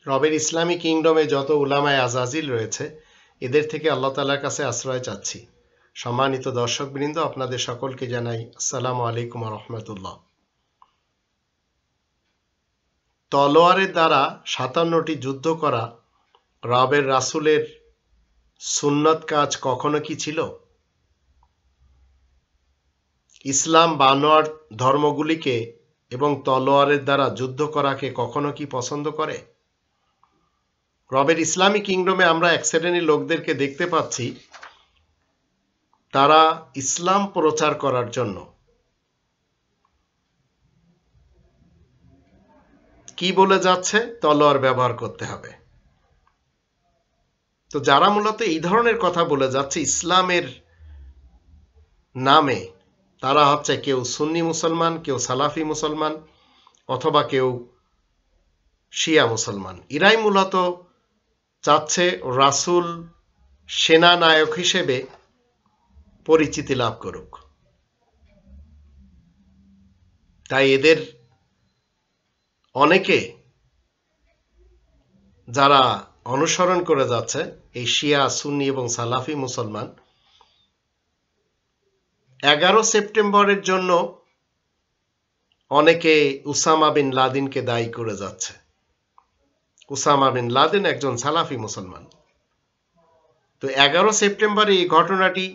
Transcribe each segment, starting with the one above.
রবের ইসলামী কিংডমে যত উলামায়ে আজাজিল রয়েছে, এদের থেকে আল্লাহ তাআলার কাছে আশ্রয় চাচ্ছি। সম্মানিত দর্শকবৃন্দ, আপনাদের সকলকে জানাই আসসালামু আলাইকুম ওয়া রাহমাতুল্লাহ। তলোয়ারের দ্বারা ৫৭টি যুদ্ধ করা রবের রাসূলের সুন্নত কাজ কখনো কি ছিল? ইসলাম বানোয়াট ধর্মগুলিকে এবং তলোয়ারের দ্বারা যুদ্ধ করাকে কখনো কি পছন্দ করে? রবের ইসলামী কিংডমে আমরা এক শ্রেণীর লোকদেরকে দেখতে পাচ্ছি, তারা ইসলাম প্রচার করার জন্য কি বলে যাচ্ছে? তলোয়ার ব্যবহার করতে হবে। তো যারা মূলত এই ধরনের কথা বলে যাচ্ছে ইসলামের নামে, তারা হচ্ছে কেউ সুন্নি মুসলমান, কেউ সালাফি মুসলমান, অথবা কেউ শিয়া মুসলমান। এরাই মূলত চাচ্ছে রাসূল সেনানায়ক হিসেবে পরিচিতি লাভ করুক। তাই এদের অনেকে যারা অনুসরণ করে যাচ্ছে এই শিয়া, সুন্নি এবং সালাফি মুসলমান, 11 সেপ্টেম্বরের জন্য অনেকে উসামা বিন লাদেনকে দায়ী করে যাচ্ছে। উসামা বিন লাদেন একজন সালাফি মুসলমান। তো 11 সেপ্টেম্বরে এই ঘটনাটি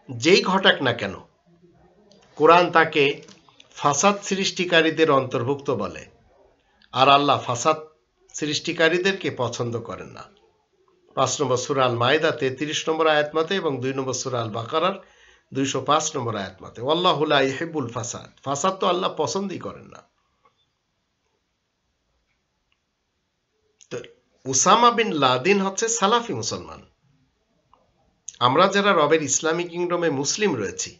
যেই ঘটাক না কেন, কোরআন তাকে ফাসাদ সৃষ্টিকারীদের অন্তর্ভুক্ত বলে, আর আল্লাহ ফাসাদ সৃষ্টিকারীদেরকে পছন্দ করেন না। 5 নম্বর সূরা আল মাইদা 33 নম্বর আয়াত মতে এবং 2 নম্বর সূরা আল বাকারার 205 নম্বর আয়াত মতে, আল্লাহু লা ইউহিব্বুল ফাসাদ, ফাসাদ তো আল্লাহ পছন্দই করেন না। তো উসামা বিন লাদেন হচ্ছে সালাফি মুসলমান। আমরা যারা রবের ইসলামী কিংডমে মুসলিম রয়েছি,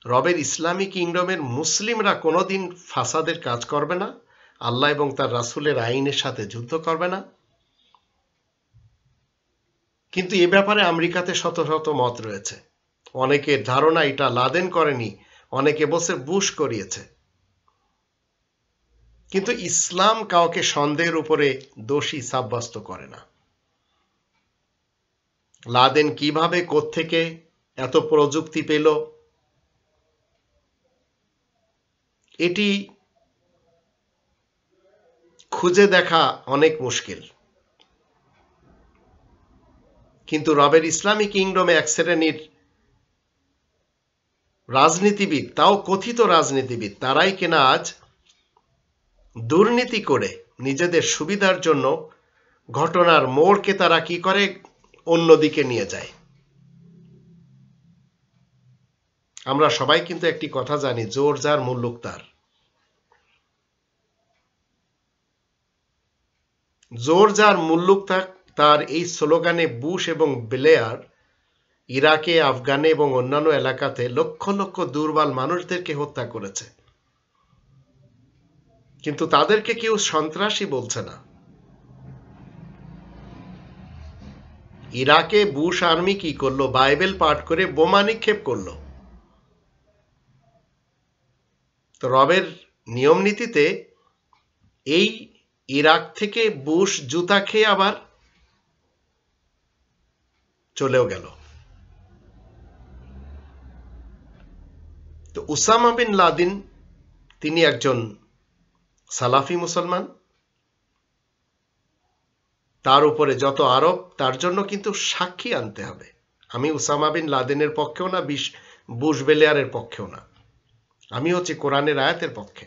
রবের ইসলামী কিংডমের মুসলিমরা কোনোদিন ফাসাদের কাজ করবে না, আল্লাহ এবং তার রাসূলের আইনের সাথে যুদ্ধ করবে না। কিন্তু এ ব্যাপারে আমেরিকাতে শত শত মত রয়েছে। অনেকের ধারণা এটা লাদেন করেনি, অনেকে বলছে বুশ করিয়েছে। কিন্তু ইসলাম কাউকে সন্দেহের উপরে দোষী সাব্যস্ত করে না। লাদেন কিভাবে, কোত্থেকে এত প্রযুক্তি পেল, এটি খুঁজে দেখা অনেক মুশকিল। কিন্তু রবের ইসলামী কিংডমে এক শ্রেণীর রাজনীতিবিদ, তাও কথিত রাজনীতিবিদ, তারাই কিনা আজ দুর্নীতি করে নিজেদের সুবিধার জন্য ঘটনার মোড়কে তারা কি করে, অন্যদিকে নিয়ে যায়। আমরা সবাই কিন্তু একটি কথা জানি, জোর যার মুল্লুক তার। জোর যার মুল্লুক তার এই স্লোগানে বুশ এবং ব্লেয়ার ইরাকে, আফগানে এবং অন্যান্য এলাকাতে লক্ষ লক্ষ দুর্বল মানুষদেরকে হত্যা করেছে, কিন্তু তাদেরকে কেউ সন্ত্রাসী বলছে না। ইরাকে বুশ আর্মি কি করলো? বাইবেল পাঠ করে বোমা নিক্ষেপ করলো। তো রবের নিয়ম নীতিতে এই ইরাক থেকে বুশ জুতা খেয়ে আবার চলেও গেল। তো উসামা বিন লাদেন তিনি একজন সালাফি মুসলমান, তার উপরে যত আরোপ, তার জন্য কিন্তু সাক্ষী আনতে হবে। আমি উসামা বিন লাদেনের পক্ষেও না, বুশ ব্লেয়ারের পক্ষেও না, আমি হচ্ছে কোরআনের আয়াতের পক্ষে।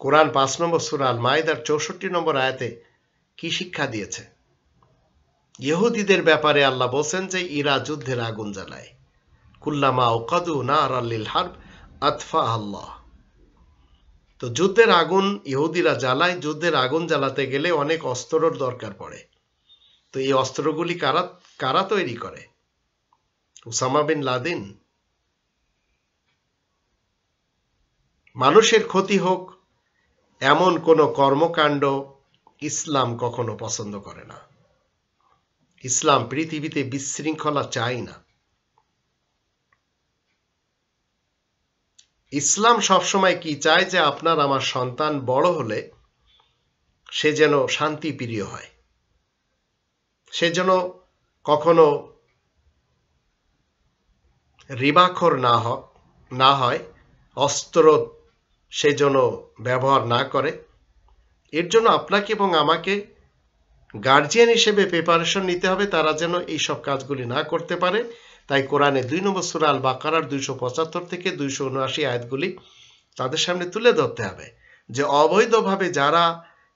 কোরআন 5 নম্বর সূরা আল মাইদার 64 নম্বর আয়াতে কি শিক্ষা দিয়েছে? ইহুদিদের ব্যাপারে আল্লাহ বলছেন যে ইরা যুদ্ধের আগুন জ্বালায়, কুল্লামা উকাদু নারাল লিল হারব আতফাহা আল্লাহ। তো যুদ্ধের আগুন ইহুদিরা জ্বালায়। যুদ্ধের আগুন জ্বালাতে গেলে অনেক অস্ত্রের দরকার পড়ে। তো এই অস্ত্রগুলি কারা তৈরি করে? Osama bin Laden. মানুষের ক্ষতি হোক এমন কোনো কর্মকাণ্ড ইসলাম কখনো পছন্দ করে না। ইসলাম পৃথিবীতে বিশৃঙ্খলা চায় না। ইসলাম সবসময় কি চায় যে আপনার আমার সন্তান বড় হলে সে যেন শান্তি প্রিয় হয়, সে যেন কখনো রিবাখোর না হয়, অস্ত্র সে যেন ব্যবহার না করে। এর জন্য আপনাকে এবং আমাকে গার্জিয়ান হিসেবে প্রিপারেশন নিতে হবে, তারা যেন এই সব কাজগুলি না করতে পারে। তাই কোরআনে 2 নম্বর সূরা আল বাকারার 275 থেকে 279 আয়াতগুলি তাদের সামনে তুলে ধরতে হবে যে অবৈধভাবে যারা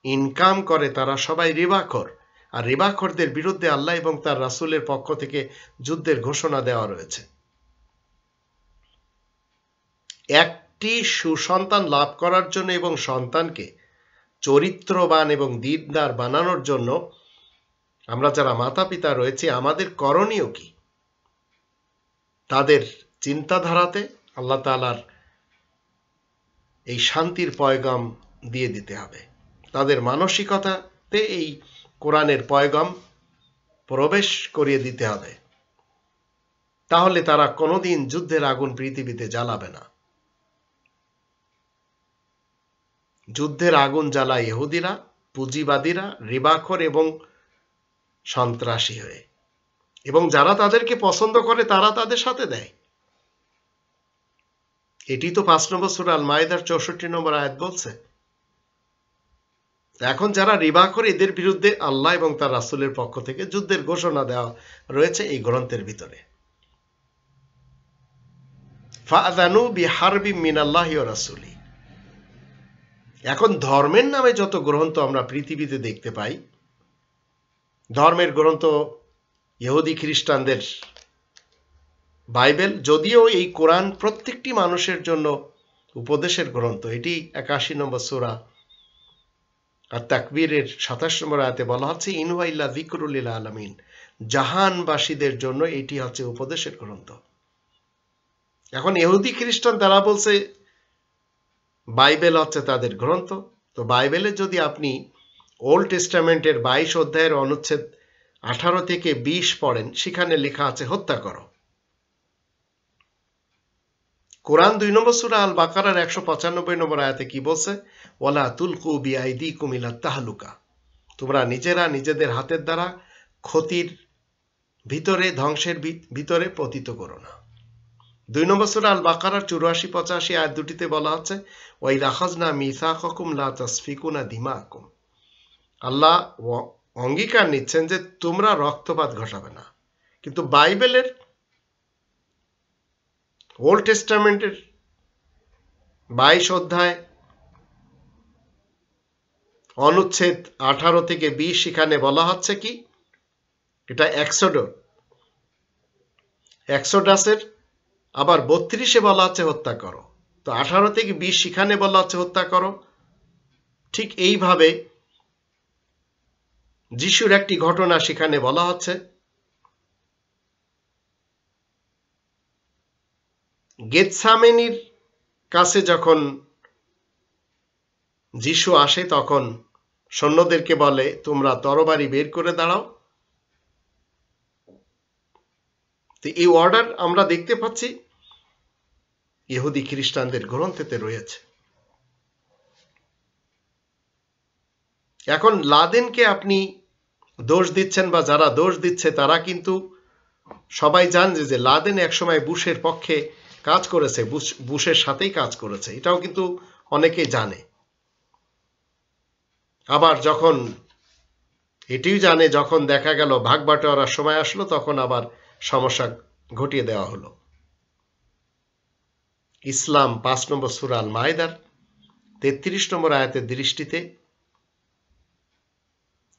ইনকাম করে তারা সবাই রিবাখোর, আর রিবাখোরদের বিরুদ্ধে আল্লাহ এবং তার রাসূলের পক্ষ থেকে যুদ্ধের ঘোষণা দেওয়া রয়েছে। একটি সুসন্তান লাভ করার জন্য এবং সন্তানকে চরিত্রবান এবং দিনদার বানানোর জন্য আমরা যারা মাতা পিতা রয়েছে আমাদের করণীয় কি? তাদের চিন্তাধারাতে আল্লাহ তাআলার এই শান্তির পয়গাম দিয়ে দিতে হবে, তাদের মানসিকতাতে এই কোরআনের পয়গাম প্রবেশ করিয়ে দিতে হবে, তাহলে তারা কোনোদিন যুদ্ধের আগুন পৃথিবীতে জ্বালাবে না। যুদ্ধের আগুন জ্বালায় ইহুদিরা, পুঁজিবাদীরা, রিবাখোর এবং সন্ত্রাসী হয়ে, এবং যারা তাদেরকে পছন্দ করে তারা তাদের সাথে দেয়। এটি তো 5 নম্বর সূরা আল মাইদার 64 নম্বর আয়াত বলছে। এখন যারা রিবাখোর এদের বিরুদ্ধে আল্লাহ এবং তার রাসূলের পক্ষ থেকে যুদ্ধের ঘোষণা দেওয়া রয়েছে এই গ্রন্থের ভিতরে। ফাআযানু বিহারবি মিনাল্লাহি ওয়া রাসূলি। এখন ধর্মের নামে যত গ্রন্থ আমরা পৃথিবীতে দেখতে পাই, ধর্মের গ্রন্থ ইহুদি খ্রিস্টানদের বাইবেল, যদিও এই কোরআন প্রত্যেকটি মানুষের জন্য উপদেশের গ্রন্থ। এটি 81 নম্বর সূরা আর তাকবীরের 27 নম্বর আয়াতে বলা হচ্ছে ইন হুয়া ইল্লা যিকরুল লিল আলামিন, জাহানবাসীদের জন্য এটি হচ্ছে উপদেশের গ্রন্থ। এখন ইহুদি খ্রিস্টান তারা বলছে বাইবেল হচ্ছে তাদের গ্রন্থ। তো বাইবেলে যদি আপনি ওল্ড টেস্টামেন্টের 22 অধ্যায়ের অনুচ্ছেদ 18 থেকে 20 পড়েন, সেখানে লেখা আছে হত্যা করো। কোরআন 2 নম্বর সূরা আল বাকারার 195 নম্বর আয়াতে কি বলছে? ওয়ালা তুলকু বিআইদিকুম ইলা তাহলুকা, তোমরা নিজেরা নিজেদের হাতের দ্বারা ক্ষতির ভিতরে, ধ্বংসের ভিতরে পতিত করো না। 2 নম্বর সূরা আল বাকারার 84-85 আয়াত দুটিতে বলা হচ্ছে ওয়াইদ আখাযনা মিসাকাকুম লা তাসফিকুনা দিমাকুম, আল্লাহ অঙ্গীকার নিচ্ছেন যে তোমরা রক্তপাত ঘটাবে না। কিন্তু বাইবেলের ওল্ড টেস্টামেন্টের 22 অধ্যায় অনুচ্ছেদ 18 থেকে 20 সেখানে বলা হচ্ছে কি? এটা এক্সোডাসের আবার 32-এ বলা হচ্ছে হত্যা করো। তো 18 থেকে 20 সেখানে বলা হচ্ছে হত্যা করো। ঠিক এইভাবে যিশুর একটি ঘটনা সেখানে বলা হচ্ছে। গেতসামেনির কাছে যখন যিশু আসে তখন সৈন্যদেরকে বলে তোমরা তরবারি বের করে দাঁড়াও। তো এই অর্ডার আমরা দেখতে পাচ্ছি ইহুদি খ্রিস্টানদের গ্রন্থেতে রয়েছে। এখন লাদেনকে আপনি দোষ দিচ্ছেন বা যারা দোষ দিচ্ছে তারা কিন্তু সবাই জানে যে লাদেন একসময় বুশের পক্ষে কাজ করেছে, বুশের সাথেই কাজ করেছে, এটাও কিন্তু অনেকেই জানে। আবার যখন এটিও জানে যখন দেখা গেল ভাগ বাটোয়ারার সময় আসলো তখন আবার সমস্যা ঘটিয়ে দেওয়া হলো। ইসলাম 5 নম্বর সূরা আল মাইদার 33 নম্বর আয়াতের দৃষ্টিতে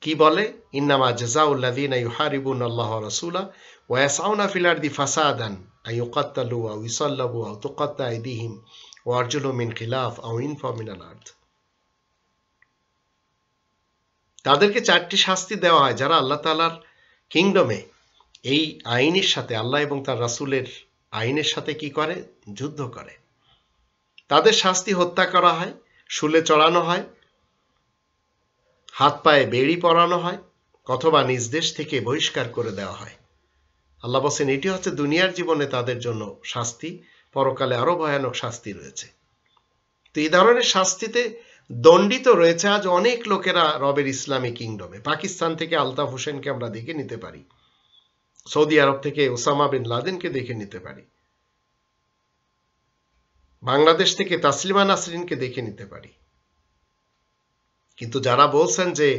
কি বলে? ইন্নামা জাযাউল্লাযীনা ইউহারিবুনা আল্লাহ ওয়া রাসূলা ওয়া ইয়াসআউনা ফিল আরদি ফাসাদান আইয়ুকাত্তালু ওয়া ইউসাল্লাবু ওয়া তুকাত্তা আইদিহিম ওয়া আরজুলুহুম মিন খিলাফ আও ইনফাউ মিনাল আরদ। তাদেরকে 4টি শাস্তি দেওয়া হয় যারা আল্লাহ তাআলার কিংডমে এই আইনের সাথে, আল্লাহ এবং তার রাসূলের আইনের সাথে কি করে? যুদ্ধ করে। তাদের শাস্তি হত্যা করা হয়, শুলে চড়ানো হয়, হাত পায়ে বেড়ি পরানো হয়, অথবা নিজ দেশ থেকে বহিষ্কার করে দেওয়া হয়। আল্লাহ বলেন এটি হচ্ছে দুনিয়ার জীবনে তাদের জন্য শাস্তি, পরকালে আরো ভয়ানক শাস্তি রয়েছে। তো এই ধরনের শাস্তিতে দণ্ডিত রয়েছে আজ অনেক লোকেরা রবের ইসলামী কিংডমে। পাকিস্তান থেকে আলতাফ হোসেনকে আমরা দেখে নিতে পারি, সৌদি আরব থেকে ওসামা বিন লাদেনকে দেখে নিতে পারি, বাংলাদেশ থেকে তাসলিমা নাসরিনকে দেখে নিতে পারি। কিন্তু যারা বলছেন যে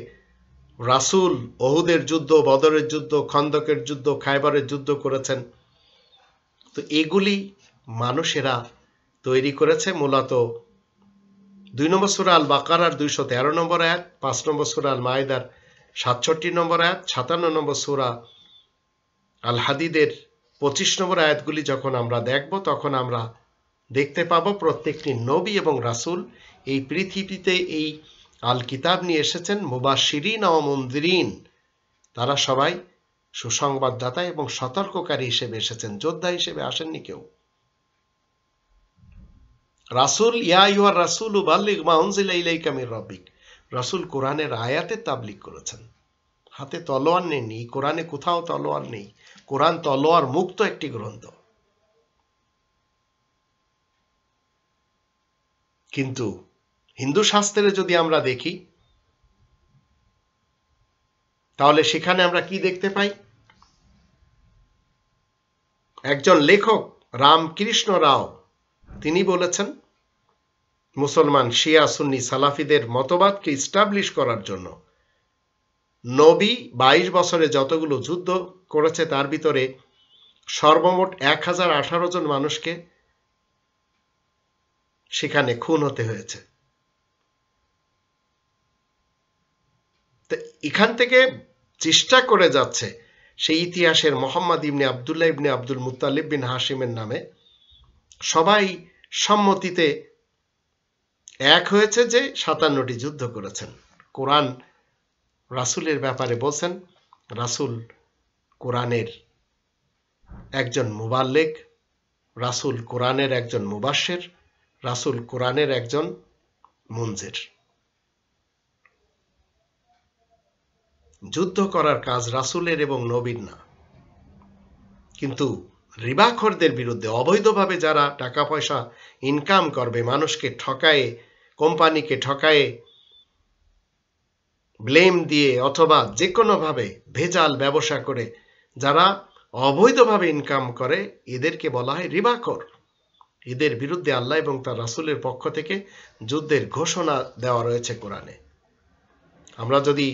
রাসূল ওহুদের যুদ্ধ, বদরের যুদ্ধ, খন্দকের যুদ্ধ, খায়বরের যুদ্ধ করেছেন, তো এগুলি মানুষেরা তৈরি করেছে মূলত 2 নম্বর সূরা আল বাকারার 213 নম্বর আয়াত, 5 নম্বর সূরা আল মাইদার 67 নম্বর আয়াত, 57 নম্বর সূরা আল হাদিদের 25 নম্বর আয়াতগুলি যখন আমরা দেখব, তখন আমরা দেখতে পাবো প্রত্যেকটি নবী এবং রাসূল এই পৃথিবীতে এই আল কিতাব নিয়ে এসেছেন মুবাশশিরিন ওয়া মুনযিরিন। তারা সবাই সুসংবাদদাতা এবং সতর্ককারী হিসেবে এসেছেন, যোদ্ধা হিসেবে আসেননি কেউ। রাসূল ইয়া আইয়ুহার রাসূলু বাল্লিগ মা উনজিলা ইলাইকা মির রাব্বিক, রাসূল কোরআনের আয়াতের তাবলীগ করেছেন, হাতে তলোয়ার নেননি। কোরআনে কোথাও তলোয়ার নেই, কোরআন তলোয়ার মুক্ত একটি গ্রন্থ। কিন্তু হিন্দু শাস্ত্রে যদি আমরা দেখি, তাহলে সেখানে আমরা কি দেখতে পাই? একজন লেখক রামকৃষ্ণ রাও তিনি বলেছেন, মুসলমান শিয়া সুন্নি সালাফিদের মতবাদকে ইস্টাবলিশ করার জন্য নবী 22 বছরে যতগুলো যুদ্ধ করেছে তার ভিতরে সর্বমোট 1018 জন মানুষকে সেখানে খুন হতে হয়েছে। তো এখান থেকে চেষ্টা করে যাচ্ছে সেই ইতিহাসের মোহাম্মদ ইবনে আব্দুল্লাহ ইবনে আব্দুল মুত্তালিব বিন হাশিমের নামে সবাই সম্মতিতে এক হয়েছে যে 57টি যুদ্ধ করেছেন। কোরআন রাসূলের ব্যাপারে বলছেন, রাসূল কোরআনের একজন মুবাল্লিগ, রাসূল কোরআনের একজন মুবাশশির, রাসূল কোরআনের একজন মুনজির। যুদ্ধ করার কাজ রাসূলের এবং নবীর না। কিন্তু রিবাখোরদের বিরুদ্ধে, অবৈধভাবে যারা টাকা পয়সা ইনকাম করবে, মানুষকে ঠকায়ে, কোম্পানিকে ঠকায়ে, ব্লেম দিয়ে অথবা যে কোনোভাবে ভেজাল ব্যবসা করে যারা অবৈধভাবে ইনকাম করে, এদেরকে বলা হয় রিবাখোর। এদের বিরুদ্ধে আল্লাহ এবং তার রাসূলের পক্ষ থেকে যুদ্ধের ঘোষণা দেওয়া রয়েছে কোরআনে। আমরা যদি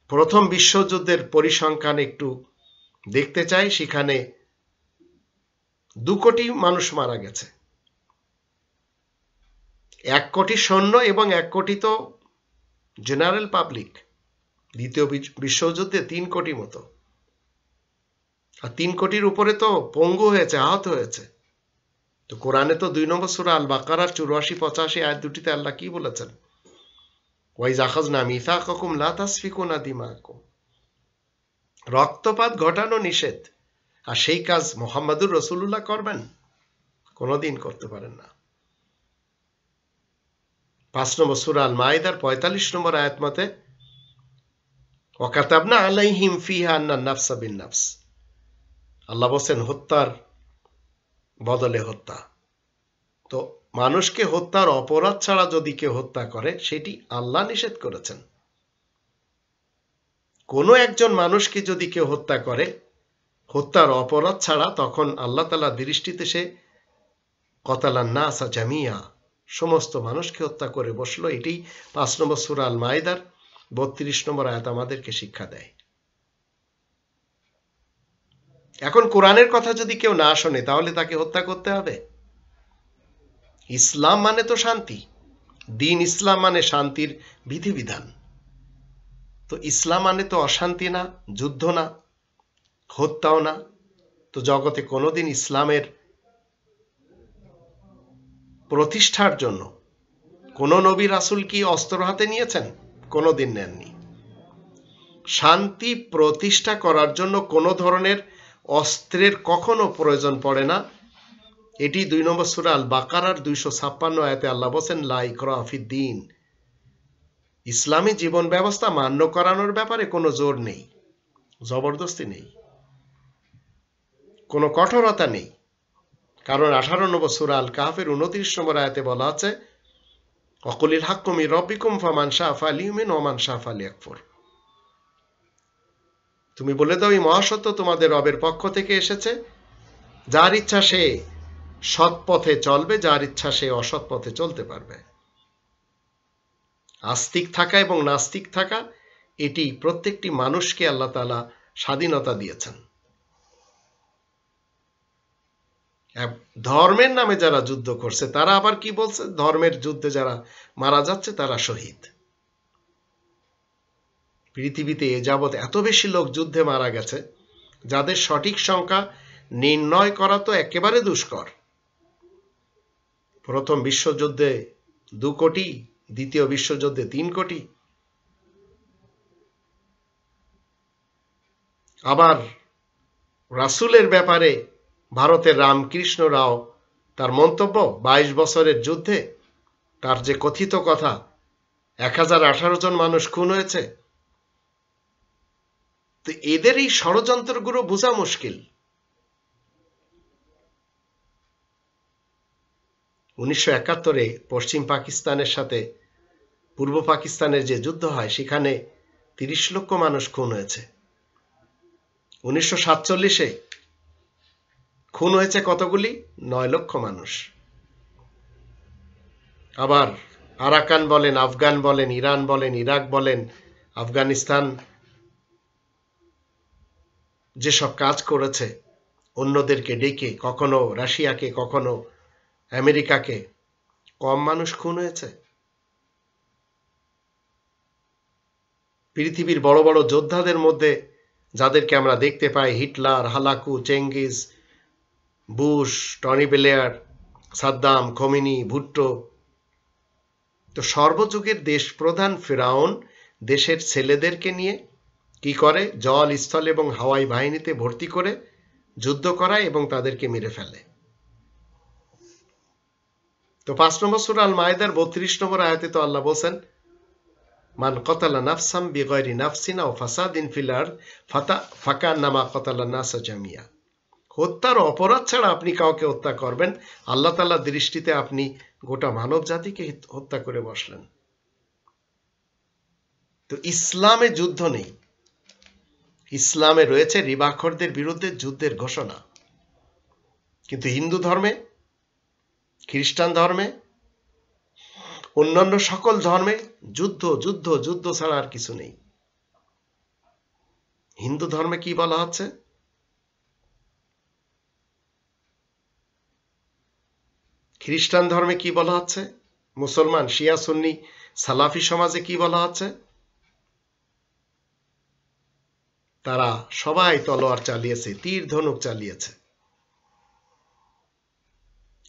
প্রথম বিশ্বযুদ্ধের পরিসংখ্যান একটু দেখতে চাই, সেখানে 2 কোটি মানুষ মারা গেছে। 1 কোটি সৈন্য এবং 1 কোটি তো জেনারেল পাবলিক। দ্বিতীয় বিশ্বযুদ্ধে 3 কোটি মতো, আর 3 কোটির উপরে তো পঙ্গু হয়েছে, আহত হয়েছে। তো কোরআনে তো 2 নম্বর সূরা আল বাকারার 84-85 আয়াত দুটিতে আল্লাহ কি বলেছেন? ওয়াইজ আখাযনা মিসাকাকুম লা তাসফিকুনা দিমাকুম, রক্তপাত ঘটানো নিষেধ। আর সেই কাজ মুহাম্মদুর রাসূলুল্লাহ করবেন? কোনোদিন করতে পারেন না। 5 নম্বর সূরা আল মাইদার 45 নম্বর আয়াত মতে ওয়া কাতাবনা আলাইহিম ফিহা আন্নান নাফসা বিন নাফস, আল্লাহ বলেন হত্যার বদলে হত্যা। তো মানুষকে হত্যার অপরাধ ছাড়া যদি কেউ হত্যা করে, সেটি আল্লাহ নিষেধ করেছেন। কোনো একজন মানুষকে যদি কেউ হত্যা করে হত্যার অপরাধ ছাড়া, তখন আল্লাহ তাআলার দৃষ্টিতে সে কতালান নাসা জামিয়া, সমস্ত মানুষকে হত্যা করে বসলো। এটি 5 নম্বর সূরা আল মাইদার 32 নম্বর আয়াত আমাদেরকে শিক্ষা দেয়। এখন কোরআনের কথা যদি কেউ না শোনে, তাহলে তাকে হত্যা করতে হবে? ইসলাম মানে তো শান্তি, দিন ইসলাম মানে শান্তির বিধিবিধান। তো ইসলাম মানে তো অশান্তি না, যুদ্ধ না, হত্যাও না। তো জগতে কোনোদিন ইসলামের প্রতিষ্ঠার জন্য কোন নবী রাসূল কি অস্ত্র হাতে নিয়েছেন? কোনোদিন নেননি। শান্তি প্রতিষ্ঠা করার জন্য কোনো ধরনের অস্ত্রের কখনো প্রয়োজন পড়ে না। এটি 2 নম্বর সূরা আল বাকারার 256 আয়াতে আল্লাহ বলেন, লা ইকরাহা ফিদ্দীন, ইসলামী জীবন ব্যবস্থা মান্য করানোর ব্যাপারে কোনো জোর নেই, জবরদস্তি নেই। কোনো কঠোরতা নেই। কারণ 18 নম্বর সূরা আল কাহফের 29 নম্বর আয়াতে বলা আছে, ওয়াকুলিল হাক্কু মির রাব্বিকুম ফামান শাআ ফালিউমিন ওয়া মান শাআ ফালিয়াকফুর। তুমি বলে দাও, এই মহাসত্য তোমাদের রবের পক্ষ থেকে এসেছে, যার ইচ্ছা সে সৎ পথে চলবে, যার ইচ্ছা সে অসৎ পথে চলতে পারবে। আস্তিক থাকা এবং নাস্তিক থাকা, এটি প্রত্যেকটি মানুষকে আল্লাহ তাআলা স্বাধীনতা দিয়েছেন। ধর্মের নামে যারা যুদ্ধ করছে তারা আবার কি বলছে? ধর্মের যুদ্ধে যারা মারা যাচ্ছে তারা শহীদ। পৃথিবীতে এ যাবৎ এত বেশি লোক যুদ্ধে মারা গেছে, যাদের সঠিক সংখ্যা নির্ণয় করা তো একেবারে দুষ্কর। প্রথম বিশ্বযুদ্ধে 2 কোটি, দ্বিতীয় বিশ্বযুদ্ধে 3 কোটি। আবার রাসূলের ব্যাপারে ভারতের রামকৃষ্ণ রাও তার মন্তব্য, 22 বছরের যুদ্ধে তার যে কথিত কথা 1018 জন মানুষ খুন হয়েছে। তো এদের এই ষড়যন্ত্রগুলো বোঝা মুশকিল। 1971-এ পশ্চিম পাকিস্তানের সাথে পূর্ব পাকিস্তানের যে যুদ্ধ হয়, সেখানে 30 লক্ষ মানুষ খুন হয়েছে। 1947-এ খুন হয়েছে কতগুলি? 9 লক্ষ মানুষ। আবার আরাকান বলেন, আফগান বলেন, ইরান বলেন, ইরাক বলেন, আফগানিস্তান যেসব কাজ করেছে অন্যদেরকে ডেকে, কখনো রাশিয়াকে, কখনো আমেরিকাকে, কম মানুষ খুন হয়েছে? পৃথিবীর বড় বড় যোদ্ধাদের মধ্যে যাদেরকে আমরা দেখতে পাই, Hitler, Hulagu, Genghis, Bush, Tony Blair, Saddam, Khomeini, Bhutto, তো সর্বযুগের দেশ প্রধান ফিরাউন দেশের ছেলেদেরকে নিয়ে কি করে? জল, স্থল এবং হাওয়াই বাহিনীতে ভর্তি করে যুদ্ধ করায় এবং তাদেরকে মেরে ফেলে। তো 5 নম্বর সূরা আল মায়েদার 32 নম্বর আয়াতে তো আল্লাহ বলেন, মান কতালা নাফসাম বিগয়রি নাফসিন আও ফাসাদিন ফিল আরদ ফাকান্নামা কতালান নাসা জামিয়া। হত্যার অপরাধ ছাড়া আপনি কাউকে হত্যা করবেন, আল্লাহ তাআলার দৃষ্টিতে আপনি গোটা মানব জাতিকে হত্যা করে বসলেন। তো ইসলামে যুদ্ধ নেই। ইসলামে রয়েছে রিবাখোরদের বিরুদ্ধে যুদ্ধের ঘোষণা। কিন্তু হিন্দু ধর্মে, খ্রিস্টান ধর্মে, অন্যান্য সকল ধর্মে যুদ্ধ যুদ্ধ যুদ্ধ ছাড়া আর কিছু নেই। হিন্দু ধর্মে কি বলা হচ্ছে? খ্রিস্টান ধর্মে কি বলা হচ্ছে? মুসলমান, শিয়া, সুন্নি, সালাফি সমাজে কি বলা হচ্ছে? তারা সবাই তলোয়ার চালিয়েছে, তীর ধনুক চালিয়েছে।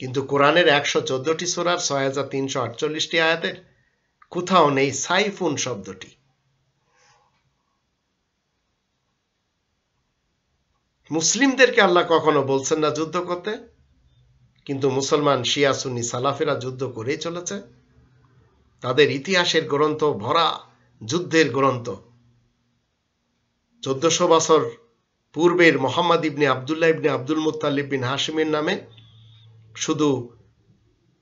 কিন্তু কোরআনের 114টি সূরার 6348টি আয়াতের কোথাও নেই সাইফুন শব্দটি। মুসলিমদেরকে আল্লাহ কখনো বলছেন না যুদ্ধ করতে, কিন্তু মুসলমান, শিয়া, সুন্নি, সালাফেরা যুদ্ধ করেই চলেছে। তাদের ইতিহাসের গ্রন্থ ভরা যুদ্ধের গ্রন্থ। 1400 বছর পূর্বের মোহাম্মদ ইবনে আবদুল্লাহ ইবনে আব্দুল মুত্তালিব বিন হাশিমের নামে শুধু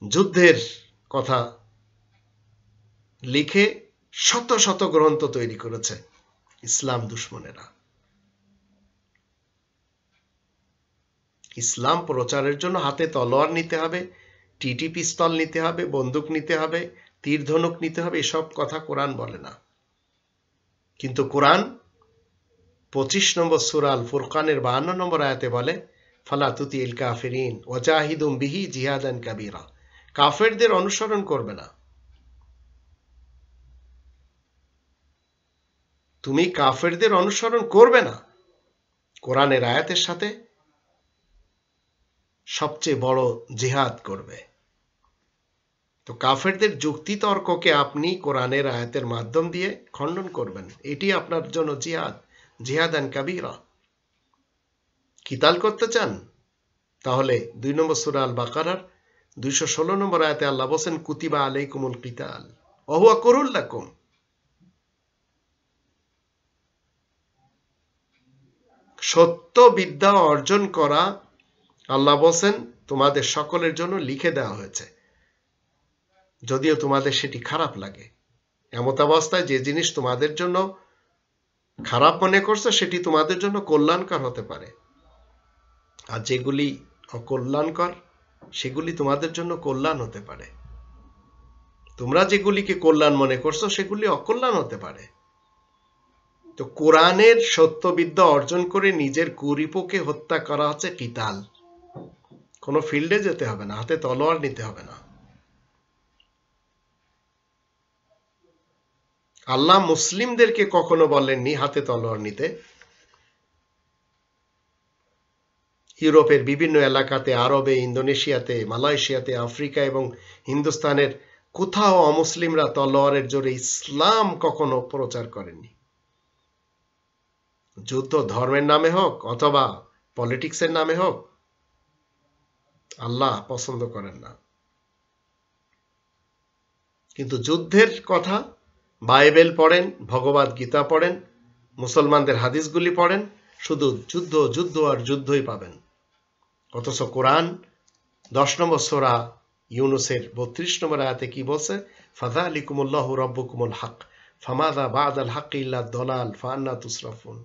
যুদ্ধের কথা লিখে শত শত গ্রন্থ তৈরি করেছে ইসলাম দুশ্মনেরা। ইসলাম প্রচারের জন্য হাতে তলোয়ার নিতে হবে, টিটি পিস্তল নিতে হবে, বন্দুক নিতে হবে, তীর ধনুক নিতে হবে, এসব কথা কোরআন বলে না। কিন্তু কোরআন 25 নম্বর সূরা আল ফুরকানের 52 নম্বর আয়াতে বলে, ফালা তুতিল কাফিরিন ওয়াজাহিদুম বিহি জিহাদান কাবীরা। কাফেরদের অনুসরণ করবে না। তুমি কাফেরদের অনুসরণ করবে না, কোরআনের আয়াতের সাথে সবচেয়ে বড় জিহাদ করবে। তো কাফেরদের যুক্তি তর্ককে আপনি কোরআনের আয়াতের মাধ্যম দিয়ে খণ্ডন করবেন, এটি আপনার জন্য জিহাদ, জিহাদান কাবীরা। কিতাল করতে চান? তাহলে 2 নম্বর সূরা আল বাকারার 216 নম্বর আয়াতে আল্লাহ বলেন, কুতিবা আলাইকুমুল কিতাল ওয়া হুয়া কুরুল লাকুম। সত্য বিদ্যা অর্জন করা আল্লাহ বলেন তোমাদের সকলের জন্য লিখে দেওয়া হয়েছে, যদিও তোমাদের সেটি খারাপ লাগে। এমত অবস্থায় যে জিনিস তোমাদের জন্য খারাপ মনে করছে সেটি তোমাদের জন্য কল্যাণকর হতে পারে, আর যেগুলি অকল্যাণকর সেগুলি তোমাদের জন্য কল্যাণ হতে পারে। তোমরা যেগুলিকে কল্যাণ মনে করছো সেগুলি অকল্যাণ হতে পারে। তো কোরআনের সত্যবিদ্যা অর্জন করে নিজের কুরিপুকে হত্যা করা হচ্ছে কিতাল। কোনো ফিল্ডে যেতে হবে না, হাতে তলোয়ার নিতে হবে না। আল্লাহ মুসলিমদেরকে কখনো বলেননি হাতে তলোয়ার নিতে। ইউরোপের বিভিন্ন এলাকাতে, আরবে, ইন্দোনেশিয়াতে, মালয়েশিয়াতে, আফ্রিকা এবং হিন্দুস্তানের কোথাও অমুসলিমরা তলোয়ারের জোরে ইসলাম কখনো প্রচার করেননি। যুদ্ধ ধর্মের নামে হোক অথবা পলিটিক্সের নামে হোক, আল্লাহ পছন্দ করেন না। কিন্তু যুদ্ধের কথা বাইবেল পড়েন, ভগবদ গীতা পড়েন, মুসলমানদের হাদিসগুলি পড়েন, শুধু যুদ্ধ যুদ্ধ আর যুদ্ধই পাবেন। অথচ কোরআন 10 নম্বর সূরা ইউনুসের 32 নম্বর আয়াতে কি বলছে? ফাযালিকুমুল্লাহু রাব্বুকুমুল হক ফামাযা বা'দাল হাক্কি ইল্লা দালাল ফাআন্না তুসরাফুন।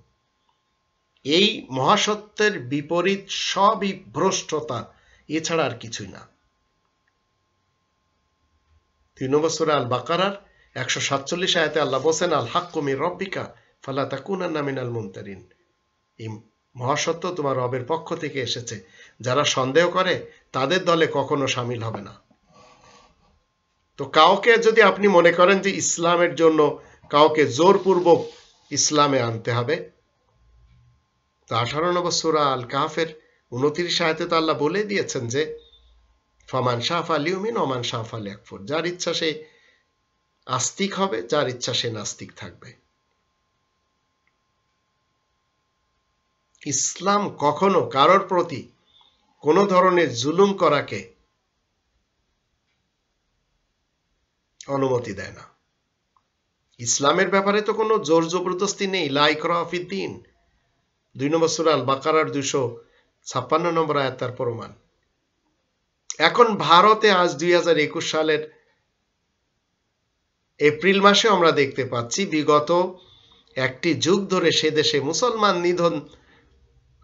এই মহাসত্যের বিপরীত সবই ভ্রষ্টতা, এছাড়া আর কিছুই না। 3 নম্বর সূরা আল বাকারার 147 আয়াতে আল্লাহ বলেন আল হাক্কু মির রাব্বিকা ফালা তাকুনান্না মিনাল মুমতারিন। এই মহাসত্য তোমার রবের পক্ষ থেকে এসেছে, যারা সন্দেহ করে তাদের দলে কখনো শামিল হবে না। তো কাউকে যদি আপনি মনে করেন যে ইসলামের জন্য কাউকে জোরপূর্বক ইসলামে আনতে হবে, তো 18 নম্বর সূরা আল কাহফের 29 আয়াতে তো আল্লাহ বলে দিয়েছেন যে ফামান শাআ ফালিউমিন ওয়া মান শাআ ফালিয়াকফুর। যার ইচ্ছা সে আস্তিক হবে, যার ইচ্ছা সে নাস্তিক থাকবে। ইসলাম কখনো কারোর প্রতি কোনো ধরনের জুলুম করাকে অনুমতি দেয় না। ইসলামের ব্যাপারে তো কোনো জোর জবরদস্তি নেই। লা ইকরাহা ফিদ্দীন, 2 নম্বর সূরা আল বাকারার 256 নম্বর আয়াত তার প্রমাণ। এখন ভারতে আজ 2021 সালের এপ্রিল মাসে আমরা দেখতে পাচ্ছি বিগত একটি যুগ ধরে সে দেশে মুসলমান নিধন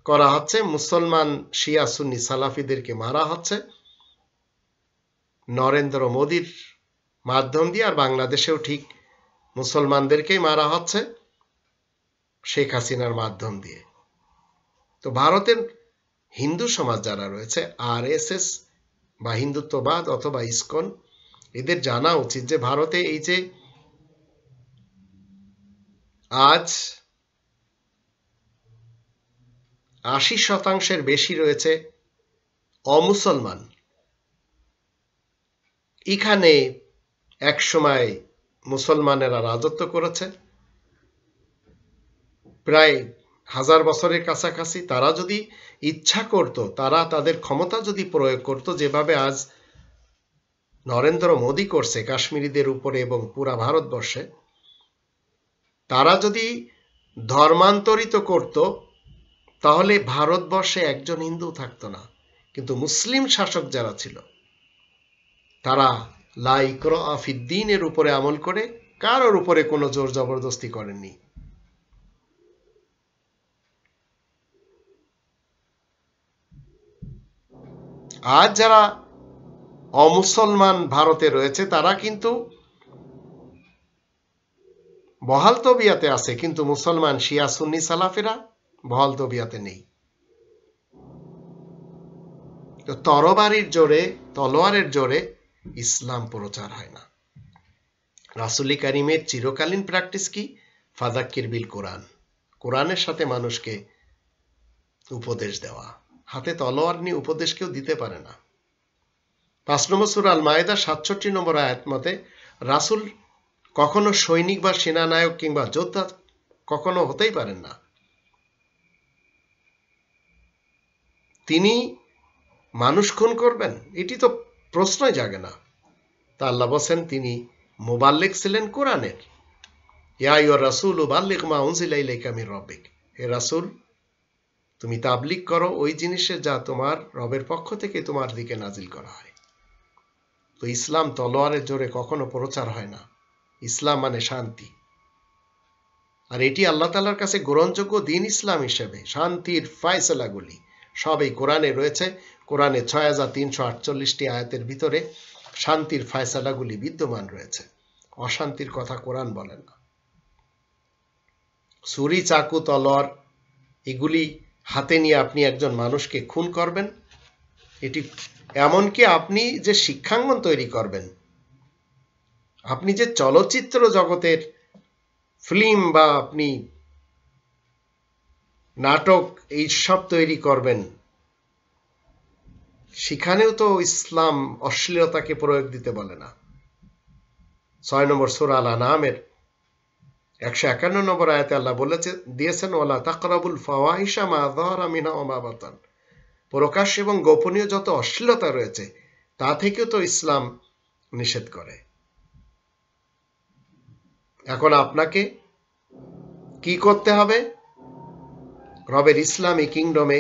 করা হচ্ছে, মুসলমান শিয়া সুন্নি সালাফিদেরকে মারা হচ্ছে নরেন্দ্র মোদীর মাধ্যম দিয়ে, আর বাংলাদেশেও ঠিক মুসলমানদেরকেই মারা হচ্ছে শেখ হাসিনার মাধ্যম দিয়ে। তো ভারতের হিন্দু সমাজ যারা রয়েছে, আরএসএস বা হিন্দুত্ববাদ অথবা ইসকন, এদের জানা উচিত যে ভারতে এই যে আজ 80% বেশি রয়েছে অমুসলমান। এখানে একসময় মুসলমানেরা রাজত্ব করেছে প্রায় 1000 বছরের কাছাকাছি। তারা যদি ইচ্ছা করত, তারা তাদের ক্ষমতা যদি প্রয়োগ করত, যেভাবে আজ নরেন্দ্র মোদী করছে কাশ্মীরিদের উপরে এবং পুরা ভারতবর্ষে, তারা যদি ধর্মান্তরিত করত তাহলে ভারতবর্ষে একজন হিন্দু থাকতো না। কিন্তু মুসলিম শাসক যারা ছিল তারা লা ইকরাহা ফিদ্দীনের উপরে আমল করে কারোর উপরে কোনো জোর জবরদস্তি করেননি। আজ যারা অমুসলমান ভারতে রয়েছে তারা কিন্তু বহাল তবিয়াতে আছে, কিন্তু মুসলমান শিয়া সুন্নি সালাফিরা বহাল তবিয়াতে নেই। তো তলোয়ারের জোরে ইসলাম প্রচার হয় না। রাসূল কারীমের চিরকালীন প্র্যাকটিস কি? ফাযাক্কির বিল কোরআন, কোরআনের সাথে মানুষকে উপদেশ দেওয়া। হাতে তলোয়ার নিয়ে উপদেশ কেউ দিতে পারে না। 5 নম্বর সূরা আল মায়েদা 67 নম্বর আয়াত মতে রাসূল কখনো সৈনিক বা সেনানায়ক কিংবা যোদ্ধা কখনো হতেই পারেন না। তিনি মানুষ খুন করবেন, এটি তো প্রশ্নই জাগে না। তা আল্লাহ বলেন তিনি মুবাল্লিগ ছিলেন কোরআনের। ইয়া আইয়ুহার রাসূলু বাল্লিগ মা উনজিলা ইলাইকা মির রাব্বিক, হে রাসূল তুমি তাবলীগ করো ওই জিনিসে যা তোমার রবের পক্ষ থেকে তোমার দিকে নাজিল করা হয়। তো ইসলাম তলোয়ারের জোরে কখনো প্রচার হয় না। ইসলাম মানে শান্তি। আর এটি আল্লাহ তাআলার কাছে গ্রহণযোগ্য দিন ইসলাম হিসেবে শান্তির ফয়সালাগুলি সব এই কোরআনে রয়েছে। কোরআনে ৬৩৪৮টি আয়াতের ভিতরে শান্তির ফয়সালাগুলি বিদ্যমান রয়েছে। অশান্তির কথা কোরআন বলে না। ছুরি, চাকু, তলোয়ার এগুলি হাতে নিয়ে আপনি একজন মানুষকে খুন করবেন, এটি এমনকি আপনি যে শিক্ষাঙ্গন তৈরি করবেন, আপনি যে চলচ্চিত্র জগতের ফিল্ম বা আপনি নাটক এইসব তৈরি করবেন, সেখানেও তো ইসলাম অশ্লীলতাকে প্রয়োগ দিতে বলে না। ৬ নম্বর সূরা আল আনআমের ১৫১ নম্বর আয়াতে আল্লাহ দিয়েছেন, ওয়ালা তাকরাবুল ফাওয়াহিশা মা যাহারা মিনহা ওয়া মা বাতান। প্রকাশ্য এবং গোপনীয় যত অশ্লীলতা রয়েছে তা থেকেও তো ইসলাম নিষেধ করে। এখন আপনাকে কি করতে হবে? রবের ইসলামী কিংডমে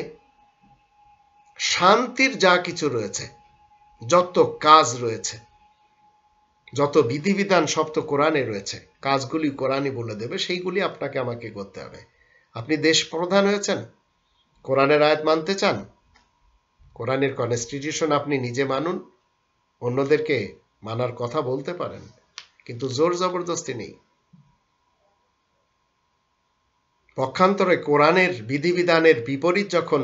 শান্তির যা কিছু রয়েছে, যত কাজ রয়েছে, যত বিধিবিধান সব তো কোরআনে রয়েছে। কাজগুলি কোরআনই বলে দেবে, সেইগুলি আপনাকে আমাকে করতে হবে। আপনি দেশ প্রধান হয়েছেন, কোরআনের আয়াত মানতে চান, কোরআনের কনস্টিটিউশন আপনি নিজে মানুন, অন্যদেরকে মানার কথা বলতে পারেন, কিন্তু জোর জবরদস্তি নেই। পক্ষান্তরে কোরআনের বিধিবিধানের বিপরীত যখন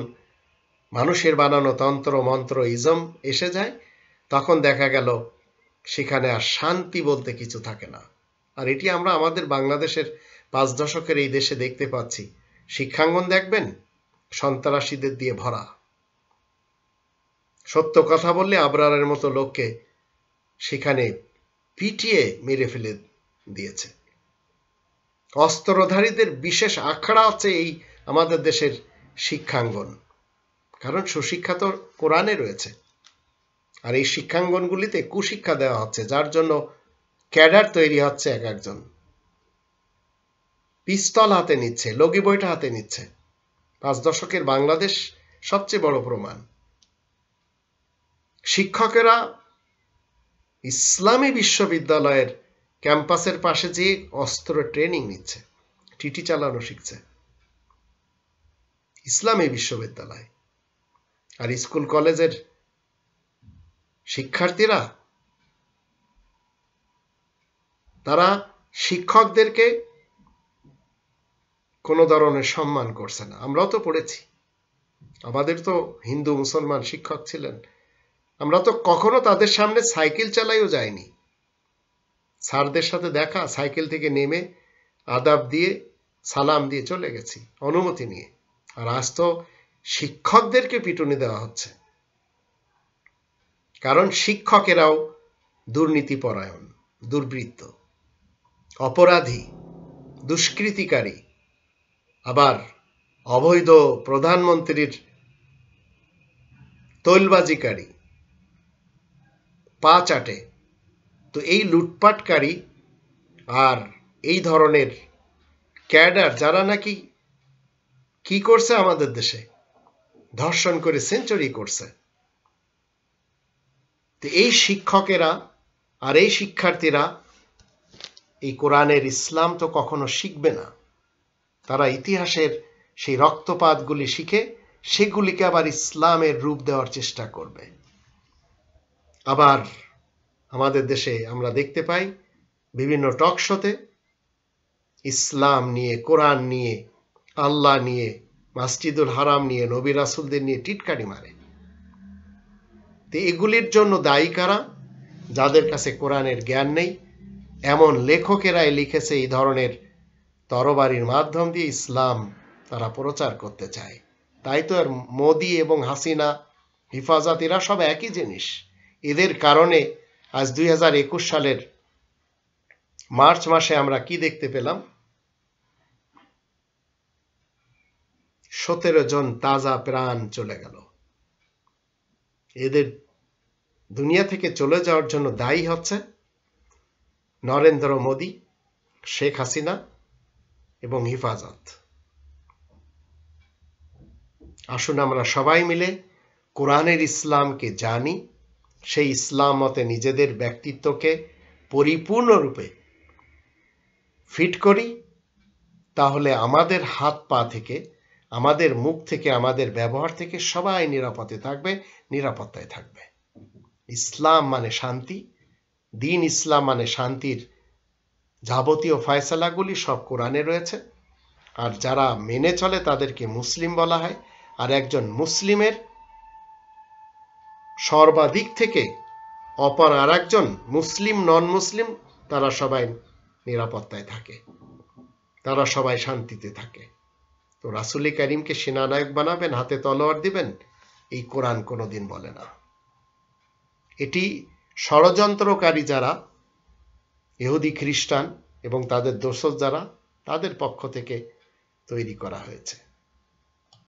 মানুষের বানানো তন্ত্র মন্ত্র ইজম এসে যায়, তখন দেখা গেল সেখানে আর শান্তি বলতে কিছু থাকে না। আর এটি আমরা আমাদের বাংলাদেশের ৫ দশকের এই দেশে দেখতে পাচ্ছি। শিক্ষাঙ্গন দেখবেন সন্ত্রাসীদের দিয়ে ভরা। সত্য কথা বললে আবরারের মতো লোককে সেখানে পিটিয়ে মেরে ফেলে দিয়েছে। অস্ত্রধারীদের বিশেষ আখড়া আছে এই আমাদের দেশের শিক্ষাঙ্গন, কারণ সুশিক্ষা তো কোরআনে রয়েছে। আর এই শিক্ষাঙ্গনগুলিতে কুশিক্ষা দেওয়া হচ্ছে, যার জন্য ক্যাডার তৈরি হচ্ছে। এক একজন পিস্তল হাতে নিচ্ছে, লগি বইটা হাতে নিচ্ছে। ৫ দশকের বাংলাদেশ সবচেয়ে বড় প্রমাণ। শিক্ষকেরা ইসলামী বিশ্ববিদ্যালয়ের ক্যাম্পাসের পাশে যেয়ে অস্ত্র ট্রেনিং নিচ্ছে, টিটি চালানো শিখছে ইসলামী বিশ্ববিদ্যালয়। আর স্কুল কলেজের শিক্ষার্থীরা তারা শিক্ষকদেরকে কোনো ধরনের সম্মান করছে না। আমরাও তো পড়েছি, আমাদের তো হিন্দু মুসলমান শিক্ষক ছিলেন, আমরা তো কখনো তাদের সামনে সাইকেল চালাইও যাইনি। স্যারদের সাথে দেখা, সাইকেল থেকে নেমে আদাব দিয়ে সালাম দিয়ে চলে গেছি অনুমতি নিয়ে। আর আজ তো শিক্ষকদেরকে পিটুনি দেওয়া হচ্ছে, কারণ শিক্ষকেরাও দুর্নীতিপরায়ণ, দুর্বৃত্ত, অপরাধী, দুষ্কৃতিকারী, আবার অবৈধ প্রধানমন্ত্রীর তৈলবাজিকারী, পা চাটে। তো এই লুটপাটকারী আর এই ধরনের ক্যাডার যারা নাকি কি করছে আমাদের দেশে, ধর্ষণ করে সেঞ্চুরি করছে। তো এই শিক্ষকেরা আর এই শিক্ষার্থীরা এই কোরআনের ইসলাম তো কখনো শিখবে না। তারা ইতিহাসের সেই রক্তপাতগুলি শিখে সেগুলিকে আবার ইসলামের রূপ দেওয়ার চেষ্টা করবে। আবার আমাদের দেশে আমরা দেখতে পাই বিভিন্ন টক শোতে ইসলাম নিয়ে, কোরআন নিয়ে, আল্লাহ নিয়ে, মসজিদুল হারাম নিয়ে, নবী রাসূলদের নিয়ে টিটকারি মারে। তো এগুলির জন্য দায়ী কারা? যাদের কাছে কোরআনের জ্ঞান নেই। এমন লেখকেরাই লিখেছে এই ধরনের তরবারির মাধ্যম দিয়ে ইসলাম তারা প্রচার করতে চায়। তাই তো আর মোদি এবং হাসিনা, হিফাজত এরা সব একই জিনিস। এদের কারণে আজ ২০২১ সালের মার্চ মাসে আমরা কি দেখতে পেলাম? ১৭ জন তাজা প্রাণ চলে গেল। এদের দুনিয়া থেকে চলে যাওয়ার জন্য দায়ী হচ্ছে নরেন্দ্র মোদি, শেখ হাসিনা এবং হিফাজত। আসুন আমরা সবাই মিলে কোরআনের ইসলামকে জানি, সেই ইসলাম মতে নিজেদের ব্যক্তিত্বকে পরিপূর্ণরূপে ফিট করি, তাহলে আমাদের হাত পা থেকে, আমাদের মুখ থেকে, আমাদের ব্যবহার থেকে সবাই নিরাপদে থাকবে, নিরাপত্তায় থাকবে। ইসলাম মানে শান্তি, দিন ইসলাম মানে শান্তির যাবতীয় ফয়সালাগুলি সব কোরআনে রয়েছে। আর যারা মেনে চলে তাদেরকে মুসলিম বলা হয়। আর একজন মুসলিমের সর্বাধিক থেকে অপর আর একজন মুসলিম নন মুসলিম, তারা সবাই নিরাপত্তায় থাকে, তারা সবাই শান্তিতে থাকে। তো রাসূল করিমকে সেনানায়ক বানাবেন, হাতে তলোয়ার দিবেন, এই কোরআন কোনোদিন বলে না। এটি ষড়যন্ত্রকারী যারা ইহুদি খ্রিস্টান এবং তাদের দোসর যারা, তাদের পক্ষ থেকে তৈরি করা হয়েছে।